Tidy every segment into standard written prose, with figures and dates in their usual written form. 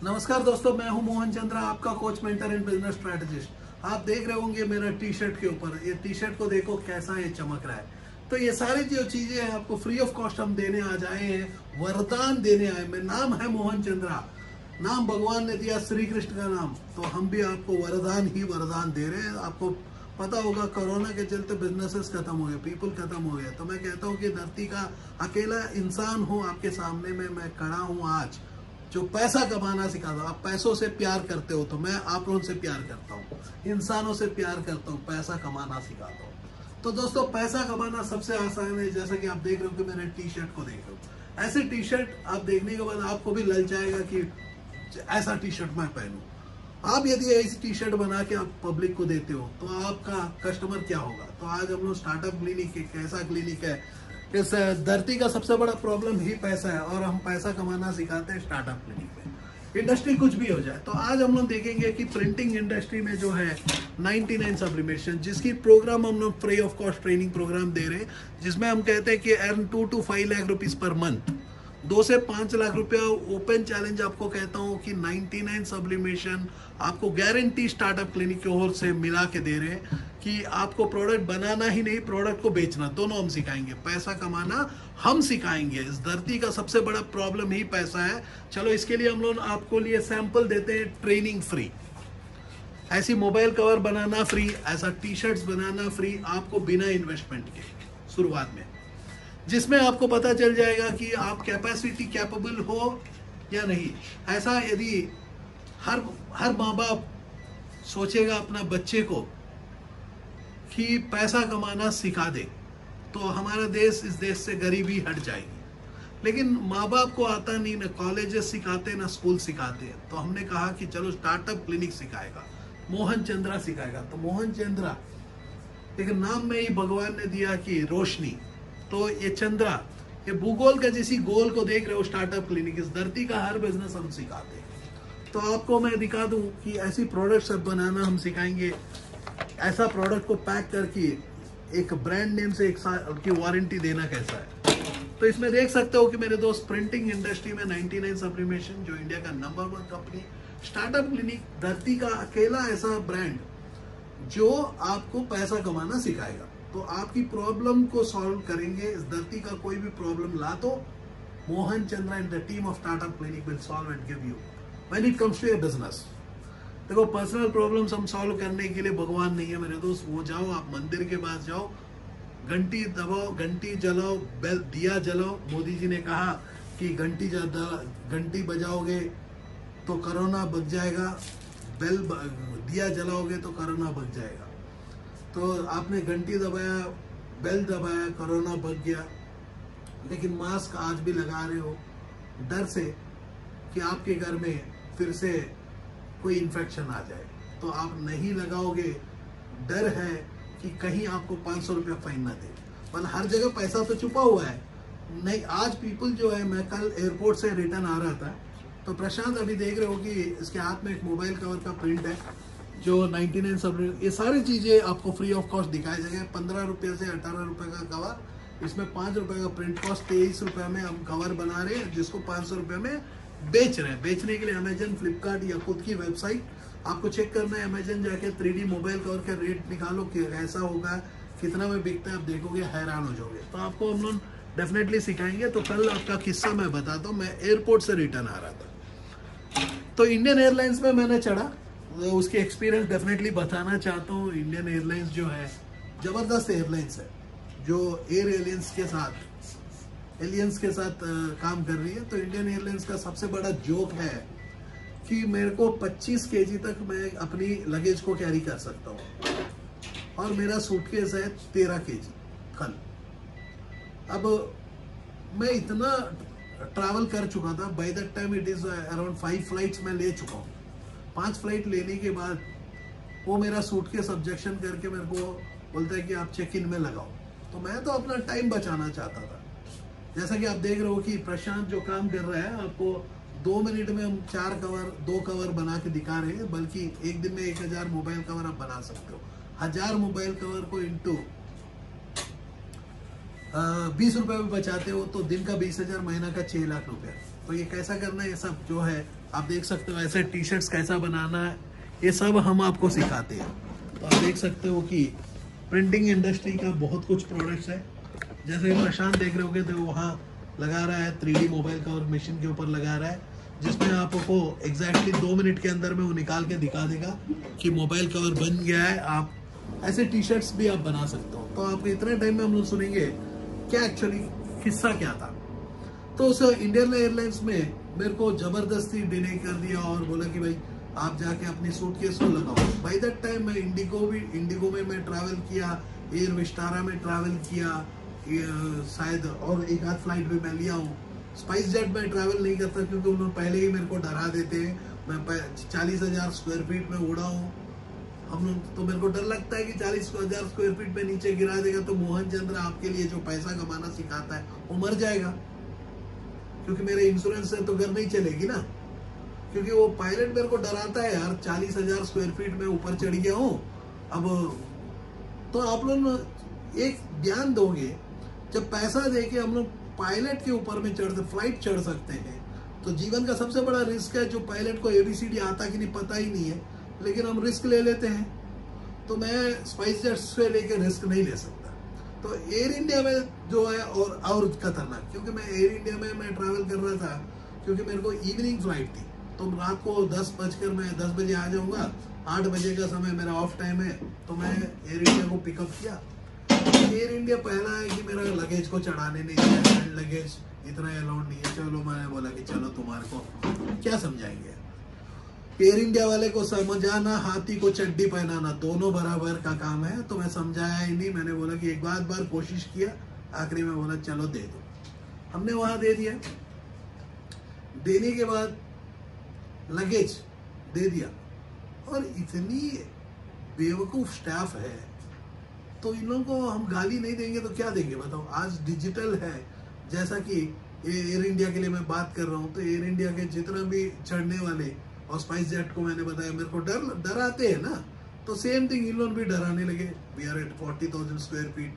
नमस्कार दोस्तों, मैं हूं मोहन चंद्रा, आपका coach, mentor and business strategist. आप देख रहे होंगे मेरा टी शर्ट के ऊपर, ये टी शर्ट को देखो कैसा ये चमक रहा है। तो ये सारी जो चीजें हैं आपको फ्री ऑफ कॉस्ट हम देने आ जाए हैं, वरदान देने आए। मेरा नाम है मोहन चंद्रा, नाम भगवान ने दिया, श्री कृष्ण का नाम, तो हम भी आपको वरदान ही वरदान दे रहे हैं। आपको पता होगा कोरोना के चलते बिजनेसेस खत्म हो गए, पीपल खत्म हो गए। तो मैं कहता हूँ कि धरती का अकेला इंसान हूँ आपके सामने में मैं खड़ा हूँ आज, जो पैसा कमाना सिखाता हूँ। आप पैसों से प्यार करते हो तो मैं आप लोगों से प्यार करता हूँ, इंसानों से प्यार करता हूँ, पैसा कमाना सिखाता हूँ। तो दोस्तों, पैसा कमाना सबसे आसान है। जैसा कि आप देख रहे हो कि मैंने टी शर्ट को देख रहे हो, ऐसे टी शर्ट आप देखने के बाद आपको भी ललचाएगा कि ऐसा टी शर्ट मैं पहनूं। आप यदि ऐसी टी शर्ट बना के आप पब्लिक को देते हो तो आपका कस्टमर क्या होगा। तो आज हम लोग स्टार्टअप क्लिनिक, एक ऐसा क्लिनिक है, इस धरती का सबसे बड़ा प्रॉब्लम ही पैसा है और हम पैसा कमाना सिखाते हैं स्टार्टअप क्लिनिक में। इंडस्ट्री कुछ भी हो जाए। तो आज हम लोग देखेंगे कि प्रिंटिंग इंडस्ट्री में जो है 99 सब्लिमेशन, जिसकी प्रोग्राम हम लोग free of cost training program दे रहे हैं, जिसमें हम कहते हैं कि earn 2 to 5 lakh rupees per month, 2 से 5 लाख रुपया ओपन चैलेंज। आपको कहता हूँ कि 99 सब्लिमेशन आपको गारंटी स्टार्टअप क्लिनिक की ओर से मिला के दे रहे हैं कि आपको प्रोडक्ट बनाना ही नहीं, प्रोडक्ट को बेचना, दोनों हम सिखाएंगे। पैसा कमाना हम सिखाएंगे। इस धरती का सबसे बड़ा प्रॉब्लम ही पैसा है। चलो, इसके लिए हम लोग आपको लिए सैंपल देते हैं, ट्रेनिंग फ्री, ऐसी मोबाइल कवर बनाना फ्री, ऐसा टी शर्ट्स बनाना फ्री, आपको बिना इन्वेस्टमेंट के शुरुआत में, जिसमें आपको पता चल जाएगा कि आप कैपेसिटी कैपेबल हो या नहीं। ऐसा यदि हर माँ बाप सोचेगा अपना बच्चे को कि पैसा कमाना सिखा दे तो हमारा देश, इस देश से गरीबी हट जाएगी। लेकिन माँ बाप को आता नहीं, ना कॉलेजेस सिखाते ना स्कूल सिखाते। तो हमने कहा कि चलो स्टार्टअप क्लिनिक सिखाएगा, मोहन चंद्रा सिखाएगा। तो मोहन चंद्रा एक नाम में ही भगवान ने दिया कि रोशनी, तो ये चंद्रा, ये भूगोल का जैसी गोल को देख रहे हो, स्टार्टअप क्लिनिक, इस धरती का हर बिजनेस हम सिखाते हैं। तो आपको मैं दिखा दूं कि ऐसी प्रोडक्ट सब बनाना हम सिखाएंगे। ऐसा प्रोडक्ट को पैक करके एक ब्रांड नेम से 1 साल की वारंटी देना कैसा है। तो इसमें देख सकते हो कि मेरे दोस्त, प्रिंटिंग इंडस्ट्री में 99 सब्लिमेशन, जो इंडिया का नंबर 1 कंपनी, स्टार्टअप क्लिनिक, धरती का अकेला ऐसा ब्रांड जो आपको पैसा कमाना सिखाएगा। तो आपकी प्रॉब्लम को सॉल्व करेंगे। इस धरती का कोई भी प्रॉब्लम ला तो Mohan Chandra and the team of startup clinic will solve and give you when it comes to your business. देखो, पर्सनल प्रॉब्लम्स हम सॉल्व करने के लिए भगवान नहीं है मेरे दोस्त। वो जाओ, आप मंदिर के पास जाओ, घंटी दबाओ, घंटी जलाओ, बेल दिया जलाओ। मोदी जी ने कहा कि घंटी बजाओगे तो कोरोना बच जाएगा, बेल दिया जलाओगे तो कोरोना बच जाएगा। तो आपने घंटी दबाया, बेल दबाया, कोरोना बच गया। लेकिन मास्क आज भी लगा रहे हो डर से कि आपके घर में फिर से कोई इन्फेक्शन आ जाए, तो आप नहीं लगाओगे। डर है कि कहीं आपको 500 रुपया फाइन ना दे, पर हर जगह पैसा तो छुपा हुआ है। नहीं, आज पीपल जो है, मैं कल एयरपोर्ट से रिटर्न आ रहा था, तो प्रशांत अभी देख रहे हो कि इसके हाथ में एक मोबाइल कवर का प्रिंट है, जो 99 सब, ये सारी चीज़ें आपको फ्री ऑफ कॉस्ट दिखाई जाएंगे। 15 रुपये से 18 रुपये का कवर, इसमें 5 रुपये का प्रिंट कॉस्ट, 23 रुपये में हम कवर बना रहे हैं, जिसको 500 रुपये में बेच रहे हैं। बेचने के लिए अमेजन, फ्लिपकार्ट या खुद की वेबसाइट आपको चेक करना है। अमेजन जाके 3D मोबाइल कवर का रेट निकालो कि कैसा होगा, कितना में बिकता है, आप देखोगे हैरान हो जाओगे। तो आपको हम लोग डेफिनेटली सिखाएंगे। तो कल आपका किस्सा मैं बताता हूँ। मैं एयरपोर्ट से रिटर्न आ रहा था, तो इंडियन एयरलाइंस में मैंने चढ़ा, उसके एक्सपीरियंस डेफिनेटली बताना चाहता हूँ। इंडियन एयरलाइंस जो है ज़बरदस्त एयरलाइंस है, जो एयर एलियंस के साथ काम कर रही है। तो इंडियन एयरलाइंस का सबसे बड़ा जोक है कि मेरे को 25 kg तक मैं अपनी लगेज को कैरी कर सकता हूँ, और मेरा सूटकेस है 13 kg कल। अब मैं इतना ट्रैवल कर चुका था, by that time it is around 5 flights मैं ले चुका हूँ। 5 फ्लाइट लेने के बाद वो मेरा सूटकेस ऑब्जेक्शन करके मेरे को बोलता है कि आप चेक इन में लगाओ। तो मैं तो अपना टाइम बचाना चाहता था। जैसा कि आप देख रहे हो कि प्रशांत जो काम कर रहा है, आपको 2 मिनट में हम 2 कवर बना के दिखा रहे हैं। बल्कि एक दिन में 1000 मोबाइल कवर आप बना सकते हो। 1000 मोबाइल कवर को इंटू 20 रुपये में बचाते हो तो दिन का 20,000, महीना का 6 लाख रुपया। तो ये कैसा करना है, ये सब जो है आप देख सकते हो। ऐसे टी शर्ट्स कैसा बनाना है ये सब हम आपको सिखाते हैं। तो आप देख सकते हो कि प्रिंटिंग इंडस्ट्री का बहुत कुछ प्रोडक्ट्स है। जैसे प्रशांत देख रहे होगे तो वहाँ लगा रहा है 3D मोबाइल का और मशीन के ऊपर लगा रहा है, जिसमें आपको एग्जैक्टली 2 मिनट के अंदर में वो निकाल के दिखा देगा कि मोबाइल कवर बन गया है। आप ऐसे टी शर्ट्स भी आप बना सकते हो। तो आप इतने टाइम में हम लोग सुनेंगे क्या एक्चुअली किस्सा क्या था। तो उस इंडियन एयरलाइंस में मेरे को जबरदस्ती डिले कर दिया और बोला कि भाई आप जाके अपनी सूटकेस को लगाओ। बाय दैट टाइम मैं इंडिगो में मैं ट्रैवल किया, एयर विस्टारा में ट्रैवल किया, शायद और एक आध फ्लाइट भी मैं लिया हूँ। स्पाइस जेट में ट्रैवल नहीं करता क्योंकि उन्होंने पहले ही मेरे को डरा देते हैं। मैं 40,000 स्क्वायर फीट में उड़ा हूँ हम लोग, तो मेरे को डर लगता है कि 40,000 स्क्वायर फीट में नीचे गिरा देगा तो मोहन चंद्र आपके लिए जो पैसा कमाना सिखाता है वो मर जाएगा, क्योंकि मेरे इंश्योरेंस से तो घर नहीं चलेगी ना। क्योंकि वो पायलट मेरे को डराता है यार, 40,000 स्क्वायर फीट में ऊपर चढ़ गया हूँ। अब तो आप लोग एक ध्यान दोगे, जब पैसा देके हम लोग पायलट के ऊपर में फ्लाइट चढ़ सकते हैं, तो जीवन का सबसे बड़ा रिस्क है जो पायलट को ABCD आता कि नहीं पता ही नहीं है, लेकिन हम रिस्क ले लेते हैं। तो मैं स्पाइस जेट से लेके रिस्क नहीं ले सकता। तो एयर इंडिया में जो है और खतरनाक, क्योंकि मैं एयर इंडिया में मैं ट्रैवल कर रहा था, क्योंकि मेरे को इवनिंग फ्लाइट थी। तो रात को 10 बजे आ जाऊंगा, 8 बजे का समय मेरा ऑफ टाइम है। तो मैं एयर इंडिया को पिकअप किया। एयर इंडिया पहला है कि मेरा लगेज को चढ़ाने नहीं दिया, हैंड लगेज इतना अलाउड नहीं है। चलो मैंने बोला कि चलो तुम्हारे को क्या समझाएंगे। एयर इंडिया वाले को समझाना, हाथी को चड्डी पहनाना दोनों बराबर का काम है। तो मैं समझाया ही नहीं, मैंने बोला कि एक बार कोशिश किया, आखिरी में बोला चलो दे दो। हमने वहां दे दिया। देने के बाद लगेज दे दिया, और इतनी बेवकूफ स्टाफ है, तो इन लोगों को हम गाली नहीं देंगे तो क्या देंगे बताओ। आज डिजिटल है, जैसा कि एयर इंडिया के लिए मैं बात कर रहा हूँ, तो एयर इंडिया के जितना भी चढ़ने वाले और स्पाइस जेट को मैंने बताया मेरे को डराते हैं ना, तो सेम थिंग इन लोग भी डराने लगे। We are at 40,000 square feet,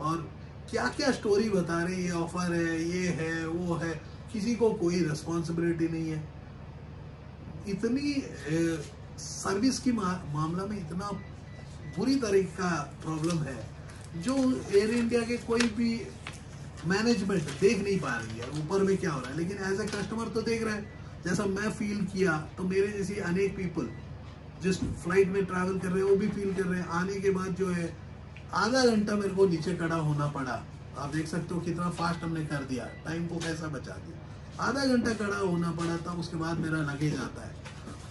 और क्या क्या स्टोरी बता रहे, ये ऑफर है, ये है, वो है, किसी को कोई रिस्पॉन्सिबिलिटी नहीं है। इतनी सर्विस की मामला में इतना बुरी तरीके का प्रॉब्लम है जो एयर इंडिया के कोई भी मैनेजमेंट देख नहीं पा रही है ऊपर में क्या हो रहा है। लेकिन एज ए कस्टमर तो देख रहा है। जैसा मैं फील किया, तो मेरे जैसी अनेक पीपल जिस फ्लाइट में ट्रैवल कर रहे हैं वो भी फील कर रहे हैं। आने के बाद जो है आधा घंटा मेरे को नीचे खड़ा होना पड़ा। आप देख सकते हो कितना फास्ट हमने कर दिया, टाइम को कैसा बचा दिया। आधा घंटा खड़ा होना पड़ा था, उसके बाद मेरा लगेज आता है,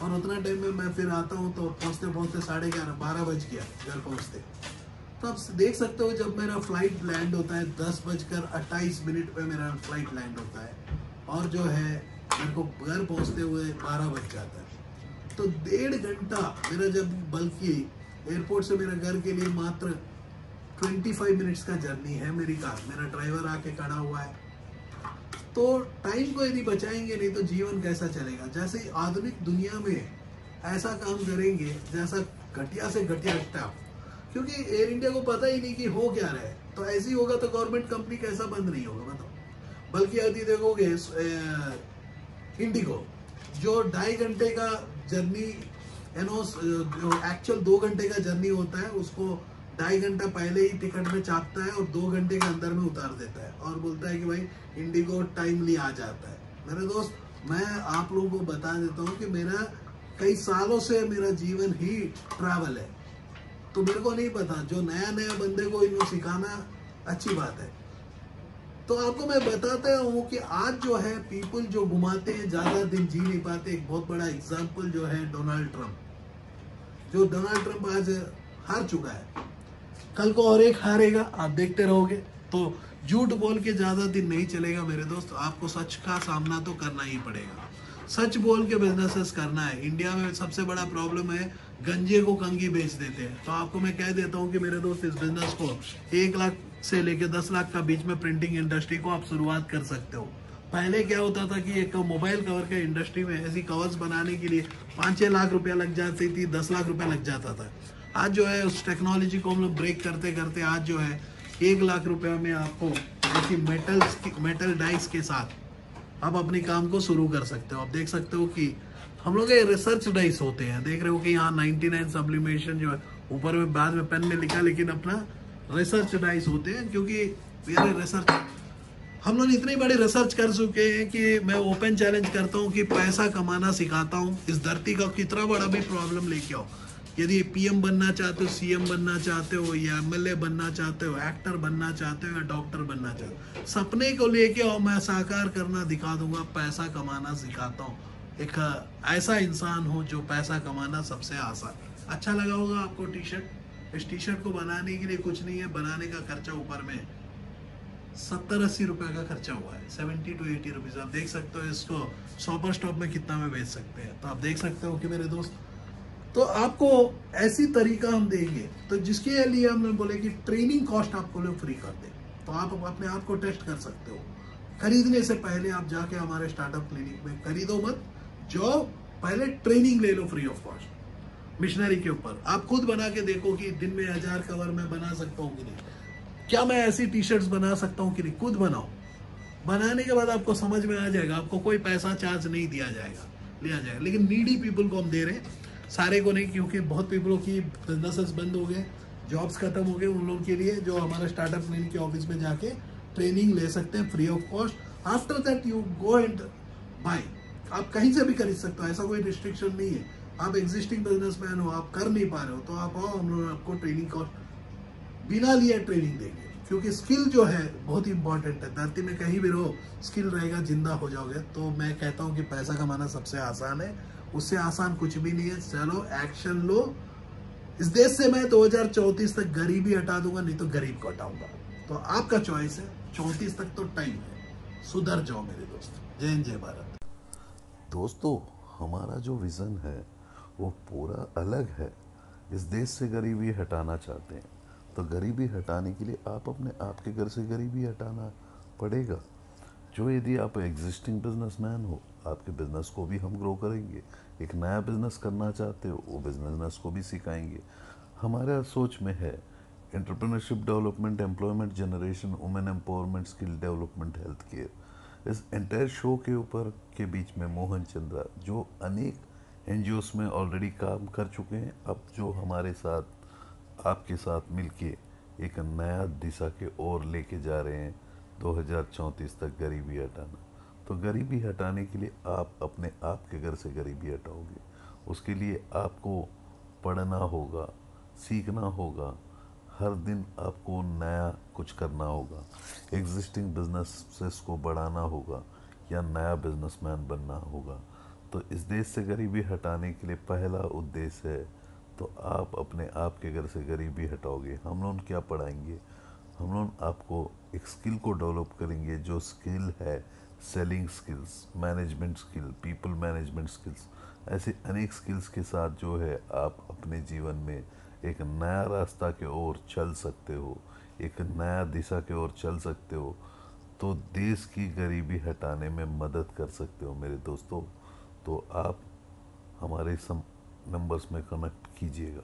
और उतना टाइम में मैं फिर आता हूँ तो पहुँचते 11:30 12 बज गया घर पहुँचते। तो आप देख सकते हो जब मेरा फ्लाइट लैंड होता है 10:28 पे मेरा फ्लाइट लैंड होता है, और जो है मेरे को घर पहुँचते हुए 12 बज जाता है। तो 1.5 घंटा मेरा, जब बल्कि एयरपोर्ट से मेरा घर के लिए मात्र 25 मिनट्स का जर्नी है मेरी कार, मेरा ड्राइवर आके खड़ा हुआ है। तो टाइम को यदि बचाएंगे नहीं तो जीवन कैसा चलेगा। जैसे आधुनिक दुनिया में ऐसा काम करेंगे जैसा घटिया से घटिया स्टाफ, क्योंकि एयर इंडिया को पता ही नहीं कि हो क्या रहा है। तो ऐसे ही होगा तो गवर्नमेंट कंपनी कैसा बंद नहीं होगा बताओ। बल्कि यदि देखोगे इंडिगो जो 2.5 घंटे का जर्नी जो एक्चुअल 2 घंटे का जर्नी होता है, उसको 2.5 घंटा पहले ही टिकट में चापता है और 2 घंटे के अंदर में उतार देता है, और बोलता है कि भाई इंडिगो टाइमली आ जाता है। मेरे दोस्त, मैं आप लोगों को बता देता हूँ कि मेरा कई सालों से मेरा जीवन ही ट्रैवल है। तो मेरे को नहीं पता, जो नया बंदे को इनको सिखाना अच्छी बात है। तो आपको मैं बताता हूँ कि आज जो है पीपल जो घुमाते हैं ज्यादा दिन जी नहीं पाते। एक बहुत बड़ा एग्जाम्पल जो है डोनाल्ड ट्रंप आज हार चुका है, कल को और एक हारेगा, आप देखते रहोगे। तो झूठ बोल के ज्यादा दिन नहीं चलेगा मेरे दोस्त, आपको सच का सामना तो करना ही पड़ेगा। सच बोल के बिजनेसेस करना है। इंडिया में सबसे बड़ा प्रॉब्लम है गंजे को कंगी बेच देते हैं। तो आपको मैं कह देता हूँ कि मेरे दोस्त, इस बिजनेस को 1 लाख से लेके 10 लाख का बीच में प्रिंटिंग इंडस्ट्री को आप शुरुआत कर सकते हो। पहले क्या होता था कि एक मोबाइल कवर के इंडस्ट्री में ऐसी कवर्स बनाने के लिए 5-6 लाख रुपया लग जाती थी, 10 लाख रुपया लग जाता था। आज जो है उस टेक्नोलॉजी को हम लोग ब्रेक करते करते आज जो है 1 लाख रुपया में आपको ऐसी मेटल डाइस के साथ आप अपने काम को शुरू कर सकते हो। आप देख सकते हो कि हम लोग ये रिसर्च डाइस होते हैं, देख रहे हो कि यहाँ 99 सब्लिमेशन जो है ऊपर में बाद में पेन में लिखा, लेकिन अपना रिसर्च डाइस होते हैं, क्योंकि मेरे रिसर्च हम लोग इतनी बड़ी रिसर्च कर चुके हैं कि मैं ओपन चैलेंज करता हूँ कि पैसा कमाना सिखाता हूँ। इस धरती का कितना बड़ा भी प्रॉब्लम लेके आओ, यदि पीएम बनना चाहते हो, सीएम बनना चाहते हो, या एमएलए बनना चाहते हो, एक्टर बनना चाहते हो, या डॉक्टर बनना चाहते हो, सपने को लेके आओ, मैं साकार करना दिखा दूंगा, पैसा कमाना सिखाता हूँ। एक ऐसा इंसान हूँ जो पैसा कमाना सबसे आसान। अच्छा लगा होगा आपको टी शर्ट। इस टी शर्ट को बनाने के लिए कुछ नहीं है, बनाने का खर्चा ऊपर में 70-80 रुपए का खर्चा हुआ है, 70 to 80 रुपीज। आप देख सकते हो इसको शॉपर स्टॉप में कितना में बेच सकते हैं। तो आप देख सकते हो कि मेरे दोस्त, तो आपको ऐसी तरीका हम देंगे, तो जिसके लिए हमने बोले कि ट्रेनिंग कॉस्ट आपको लोग फ्री कर दे, तो आप अपने आप को टेस्ट कर सकते हो। खरीदने से पहले आप जाके हमारे स्टार्टअप क्लिनिक में खरीदो मत, जो पहले ट्रेनिंग ले लो फ्री ऑफ कॉस्ट मिशनरी के ऊपर। आप खुद बना के देखो कि दिन में 1000 कवर मैं बना सकता हूँ कि नहीं, क्या मैं ऐसी टी शर्ट्स बना सकता हूँ कि नहीं। खुद बनाओ, बनाने के बाद आपको समझ में आ जाएगा, आपको कोई पैसा चार्ज नहीं दिया जाएगा। लेकिन नीडी पीपल को हम दे रहे हैं, सारे को नहीं, क्योंकि बहुत पीपलों की बिजनेसेस बंद हो गए, जॉब्स खत्म हो गए। उन लोगों के लिए जो हमारे स्टार्टअप क्लिनिक के ऑफिस में जाके ट्रेनिंग ले सकते हैं free of cost. After that you go and buy. आप कहीं से भी खरीद सकते हो, ऐसा कोई रिस्ट्रिक्शन नहीं है। आप एग्जिस्टिंग बिजनेसमैन हो, आप कर नहीं पा रहे हो, तो आप आओ, हम लोग आपको ट्रेनिंग कॉस्ट बिना लिए ट्रेनिंग देंगे, क्योंकि स्किल जो है बहुत इंपॉर्टेंट है। धरती में कहीं भी रहो, स्किल रहेगा, जिंदा हो जाओगे। तो मैं कहता हूँ कि पैसा कमाना सबसे आसान है, उससे आसान कुछ भी नहीं है। चलो एक्शन लो। इस देश से मैं 2034 तक गरीबी हटा दूंगा, नहीं तो गरीब को हटाऊंगा। तो आपका चॉइस है, 34 तक तो टाइम है, सुधर जाओ मेरे दोस्त। जय हिंद, जय भारत। दोस्तों, हमारा जो विज़न है वो पूरा अलग है। इस देश से गरीबी हटाना चाहते हैं, तो गरीबी हटाने के लिए आप अपने आप के घर से गरीबी हटाना पड़ेगा। जो यदि आप एग्जिस्टिंग बिजनेसमैन हो, आपके बिजनेस को भी हम ग्रो करेंगे। एक नया बिजनेस करना चाहते हो, वो बिजनेस को भी सिखाएंगे। हमारा सोच में है entrepreneurship development, employment generation, women empowerment, skill development, health care. इस एंटायर शो के ऊपर के बीच में मोहन चंद्रा, जो अनेक एनजीओस में ऑलरेडी काम कर चुके हैं, अब जो हमारे साथ आपके साथ मिलके एक नया दिशा के ओर लेके जा रहे हैं 2034 तक गरीबी हटाना। तो गरीबी हटाने के लिए आप अपने आप के घर से गरीबी हटाओगे। उसके लिए आपको पढ़ना होगा, सीखना होगा, हर दिन आपको नया कुछ करना होगा, एग्जिस्टिंग बिजनेसेस को बढ़ाना होगा, या नया बिजनेसमैन बनना होगा। तो इस देश से गरीबी हटाने के लिए पहला उद्देश्य है, तो आप अपने आप के घर से गरीबी हटाओगे। हम लोग क्या पढ़ाएंगे? हम लोग आपको एक स्किल को डेवलप करेंगे, जो स्किल है selling skills, management skill, people management skills. ऐसे अनेक स्किल्स के साथ जो है आप अपने जीवन में एक नया रास्ता के ओर चल सकते हो, एक नया दिशा के ओर चल सकते हो। तो देश की गरीबी हटाने में मदद कर सकते हो मेरे दोस्तों। तो आप हमारे नंबर्स में कनेक्ट कीजिएगा।